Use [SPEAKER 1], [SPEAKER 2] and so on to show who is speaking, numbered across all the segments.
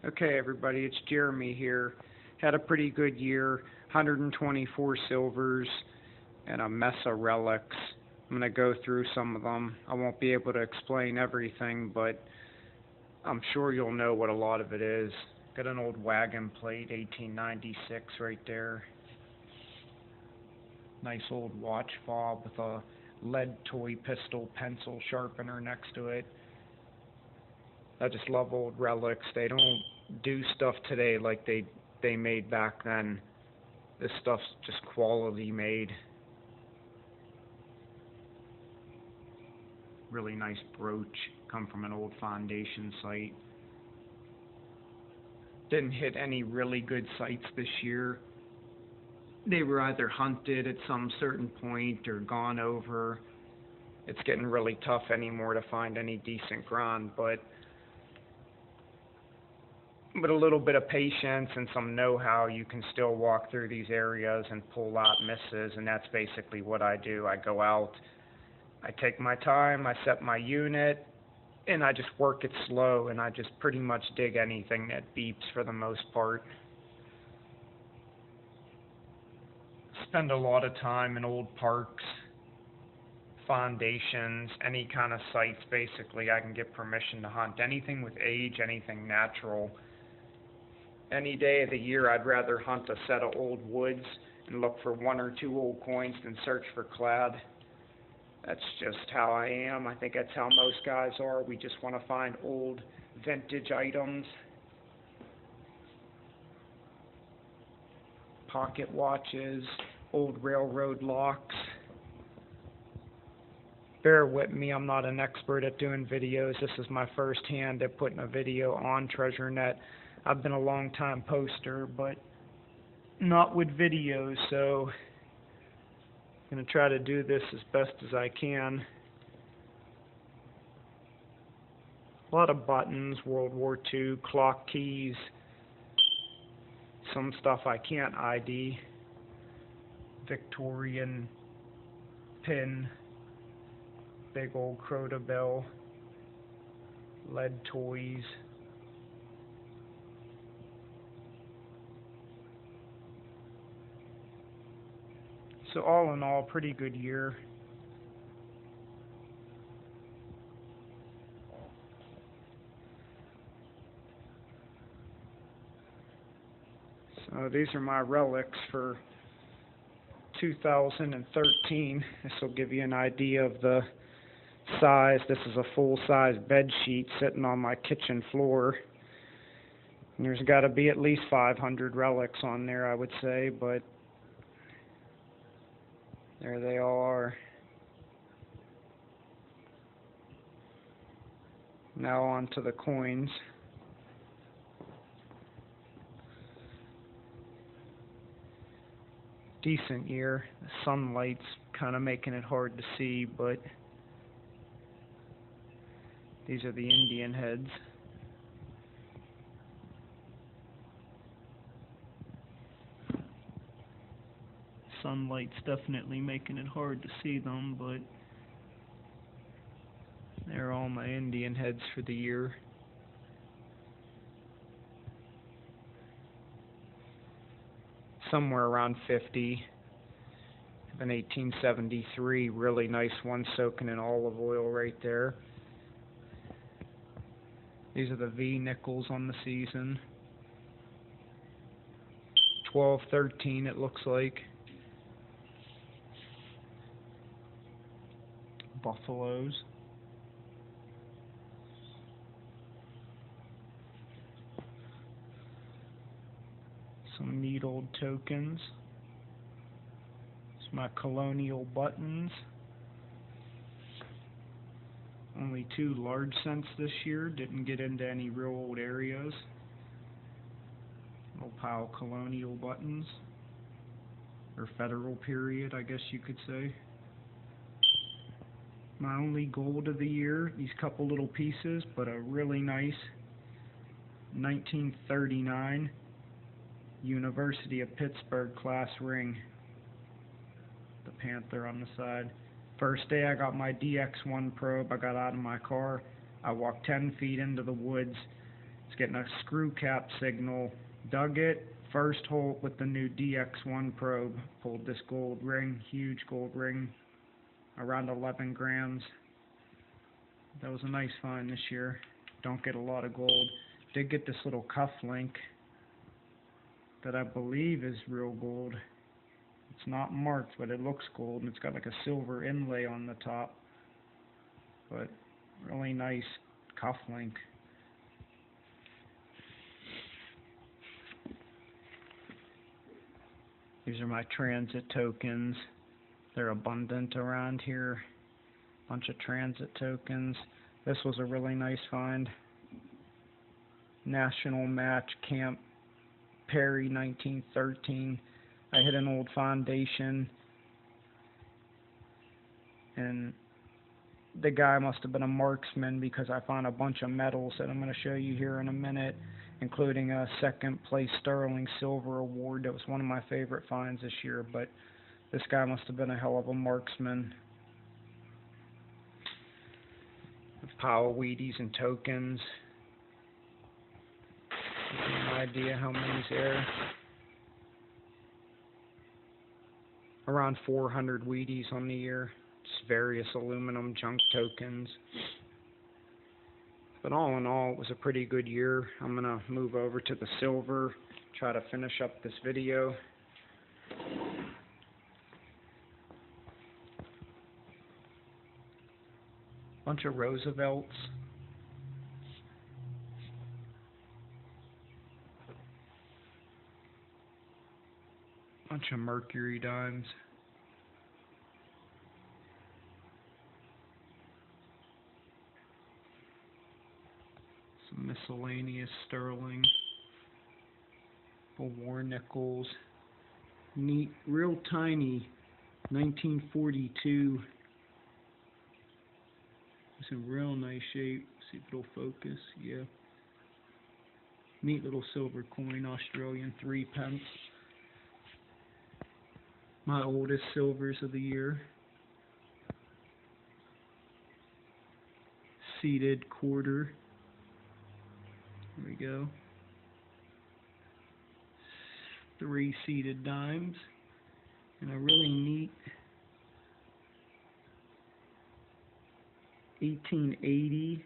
[SPEAKER 1] Okay, everybody, it's Jeremy here. Had a pretty good year, 124 silvers and a mess of relics. I'm going to go through some of them. I won't be able to explain everything, but I'm sure you'll know what a lot of it is. Got an old wagon plate, 1896 right there. Nice old watch fob with a lead toy pistol pencil sharpener next to it. I just love old relics. They don't do stuff today like they made back then. This stuff's just quality made. Really nice brooch, come from an old foundation site. Didn't hit any really good sites this year. They were either hunted at some certain point or gone over. It's getting really tough anymore to find any decent ground, but with a little bit of patience and some know-how, you can still walk through these areas and pull out misses, and that's basically what I do. I go out, I take my time, I set my unit, and I just work it slow, and I just pretty much dig anything that beeps for the most part. Spend a lot of time in old parks, foundations, any kind of sites basically. I can get permission to hunt anything with age, anything natural. Any day of the year, I'd rather hunt a set of old woods and look for one or two old coins than search for clad. That's just how I am. I think that's how most guys are. We just want to find old vintage items. Pocket watches, old railroad locks. Bear with me, I'm not an expert at doing videos. This is my first hand at putting a video on TreasureNet. I've been a long time poster, but not with videos, so I'm going to try to do this as best as I can. A lot of buttons, World War II, clock keys, some stuff I can't ID, Victorian pin, big old Crota bell, lead toys. So all in all, pretty good year. So these are my relics for 2013. This will give you an idea of the size. This is a full-size bed sheet sitting on my kitchen floor. And there's got to be at least 500 relics on there, I would say, but there they all are. Now on to the coins. Decent year. The sunlight's kind of making it hard to see, but these are the Indian heads. Sunlight's definitely making it hard to see them, but they're all my Indian heads for the year. Somewhere around 50. An 1873, really nice one soaking in olive oil right there. These are the V nickels on the season. 12, 13 it looks like. Buffaloes. Some neat old tokens. It's my colonial buttons. Only 2 large cents this year. Didn't get into any real old areas. Little pile of colonial buttons. Or federal period, I guess you could say. My only gold of the year, these couple little pieces, but a really nice 1939 University of Pittsburgh class ring. The panther on the side. First day I got my DX1 probe, I got out of my car. I walked 10 feet into the woods. It's getting a screw cap signal. Dug it, first hole with the new DX1 probe. Pulled this gold ring, huge gold ring, around 11 grams. That was a nice find this year. Don't get a lot of gold. Did get this little cuff link that I believe is real gold. It's not marked, but it looks gold, and it's got like a silver inlay on the top. But really nice cuff link. These are my transit tokens. They're abundant around here. Bunch of transit tokens. This was a really nice find. National Match Camp Perry 1913. I hit an old foundation, and the guy must have been a marksman because I found a bunch of medals that I'm going to show you here in a minute, including a second place Sterling Silver Award. That was one of my favorite finds this year, but this guy must have been a hell of a marksman. Pile of Wheaties and tokens. No idea how many's there. Around 400 Wheaties on the year. Just various aluminum junk tokens. But all in all, it was a pretty good year. I'm going to move over to the silver, try to finish up this video. Bunch of Roosevelts. Bunch of Mercury dimes. Some miscellaneous sterling. War nickels. Neat, real tiny 1942. It's in real nice shape. See if it'll focus. Yeah. Neat little silver coin, Australian 3 pence. My oldest silvers of the year. Seated quarter. There we go. 3 seated dimes. And a really neat 1880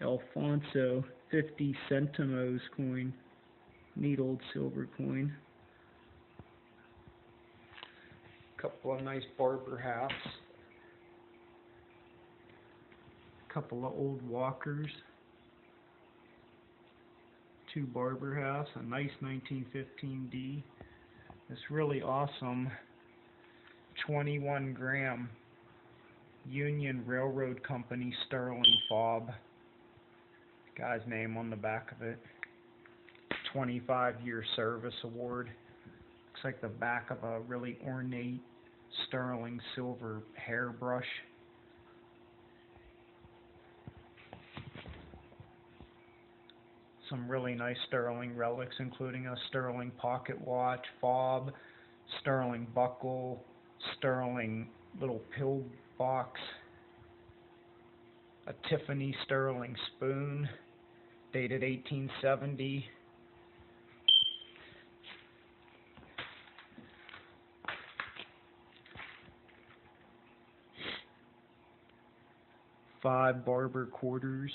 [SPEAKER 1] Alfonso 50 centimos coin. Neat old silver coin. Couple of nice barber hats. Couple of old walkers. 2 barber hats. A nice 1915D. This really awesome 21 gram Union Railroad Company sterling fob. Guy's name on the back of it. 25-year service award. Looks like the back of a really ornate sterling silver hairbrush. Some really nice sterling relics, including a sterling pocket watch, fob, sterling buckle, sterling little pill box, a Tiffany sterling spoon, dated 1870. $5 barber quarters.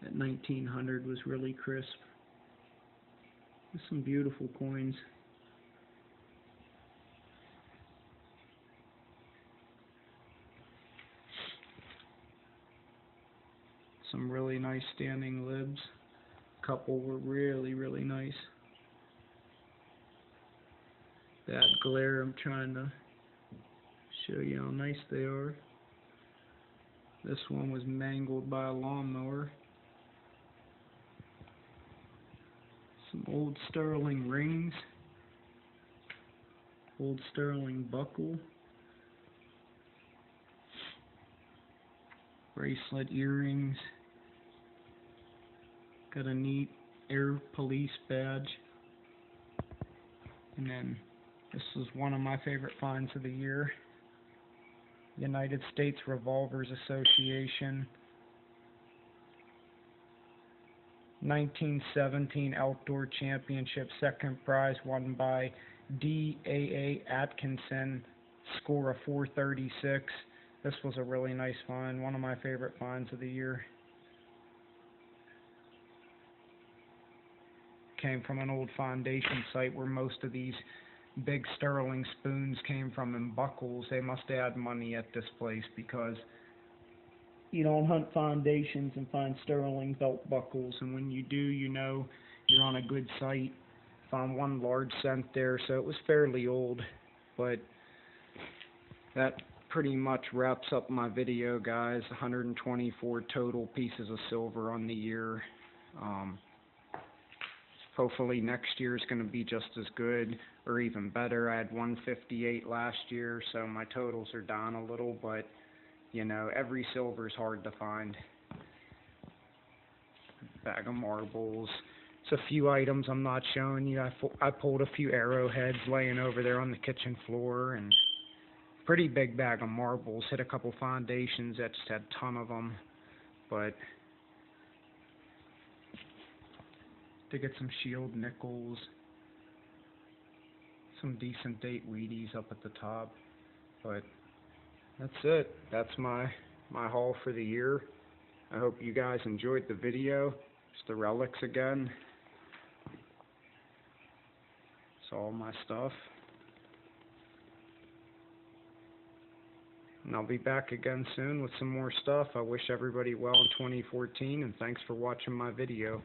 [SPEAKER 1] That 1900 was really crisp. There's some beautiful coins. Some really nice standing libs. A couple were really, really nice. Bad glare, I'm trying to show you how nice they are. This one was mangled by a lawnmower. Some old sterling rings. Old sterling buckle. Bracelet earrings. Got a neat Air Police badge. And then this is one of my favorite finds of the year. United States Revolvers Association 1917 Outdoor Championship, second prize won by D.A.A. Atkinson, score of 436. This was a really nice find, one of my favorite finds of the year. Came from an old foundation site where most of these big sterling spoons came from in buckles. They must have had money at this place, because you don't hunt foundations and find sterling belt buckles, and when you do, you know you're on a good site. Found one large cent there, so it was fairly old. But that pretty much wraps up my video, guys. 124 total pieces of silver on the year. Hopefully next year is going to be just as good or even better. I had 158 last year, so my totals are down a little, but you know, every silver is hard to find. Bag of marbles. It's a few items I'm not showing you. I pulled a few arrowheads laying over there on the kitchen floor, and pretty big bag of marbles. Hit a couple foundations that just had a ton of them, but to get some shield nickels, some decent date Wheaties up at the top. But that's it. That's my haul for the year. I hope you guys enjoyed the video. It's the relics again. It's all my stuff. And I'll be back again soon with some more stuff. I wish everybody well in 2014, and thanks for watching my video.